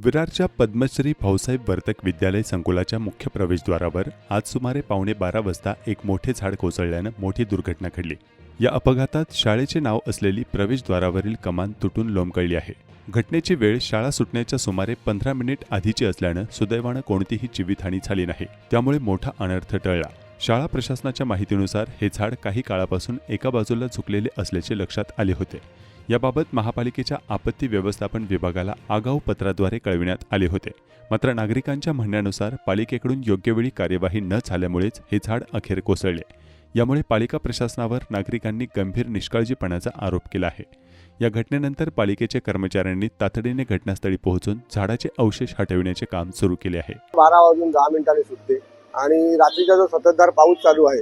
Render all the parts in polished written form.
विरारच्या पद्मश्री भाऊसाहेब वर्तक विद्यालय संकुलाच्या मुख्य प्रवेशद्वारावर आज सुमारे 11:15 वाजता एक मोठे झाड कोसळल्यानं मोठी दुर्घटना घडली। या अपघातात शाळेचे नाव असलेली प्रवेशद्वारावरील कमान तुटून लोंबकळली आहे। घटनेची वेळ शाळा सुटण्याच्या सुमारे 15 मिनिट आधीची असल्यानं सुदैवानं कोणतीही जीवितहानी झाली नाही, त्यामुळे मोठा अनर्थ टळला। शाळा प्रशासनाच्या माहितीनुसार हे झाड काही काळापासून एका बाजूला झुकलेले असल्याचे लक्षात आले होते। याबाबत महापालिकेच्या आपत्ती व्यवस्थापन विभागाला आगाऊ पत्राद्वारे कळविण्यात आले होते, मात्र नागरिकांच्या म्हणण्यानुसार पालिकेकडून योग्य वेळी कार्यवाही न झाल्यामुळेच हे झाड अखेर कोसळले। यामुळे पालिका प्रशासनावर नागरिकांनी गंभीर निष्काळजीपणाचा आरोप केला आहे। या घटनेनंतर पालिकेच्या कर्मचाऱ्यांनी तातडीने घटनास्थळी पोहोचून झाडाचे अवशेष हटविण्याचे काम सुरू केले आहे। 12:10 सुटते आणि रात्रीचा जो संततधार पाऊस चालू आहे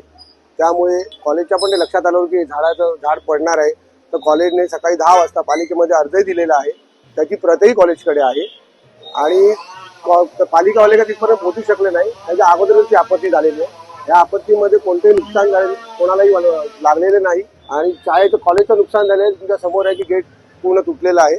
त्यामुळे कॉलेजच्या पण लक्षात आलं की झाड पडणार आहे, तर कॉलेजने सकाळी 10 वाजता पालिकेमध्ये अर्जही दिलेला आहे, त्याची प्रतही कॉलेजकडे आहे आणि पालिकावाले का तिथपर्यंत पोहोचू शकले नाही। त्याच्या अगोदरच ती आपत्ती झालेली आहे। या आपत्तीमध्ये कोणतेही नुकसान झाले कोणालाही लागलेले नाही आणि शाळेचं कॉलेजचं नुकसान झाले तुमच्या समोर आहे की गेट पूर्ण तुटलेलं आहे।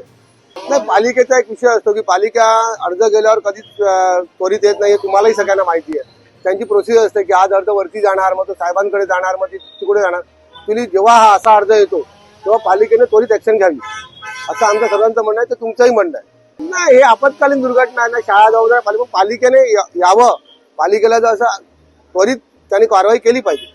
नाही, पालिकेचा एक विषय असतो की पालिका अर्ज गेल्यावर कधीच त्वरित येत नाही, तुम्हालाही सगळ्यांना माहिती आहे। त्यांची प्रोसिजर असते की आज अर्ज वरती जाणार, मग तो साहेबांकडे जाणार, मग तिकडे जाणार। तुम्ही जेव्हा हा असा अर्ज येतो तेव्हा पालिकेने त्वरित ऍक्शन घ्यावी असं आमचं सर्वांचं म्हणणं आहे, तर तुमचंही म्हणणं आहे। नाही, हे आपत्कालीन दुर्घटना आहे ना, शाळा जबाबदार पालिकेने यावं, पालिकेला जर असं त्वरित त्यांनी कारवाई केली पाहिजे।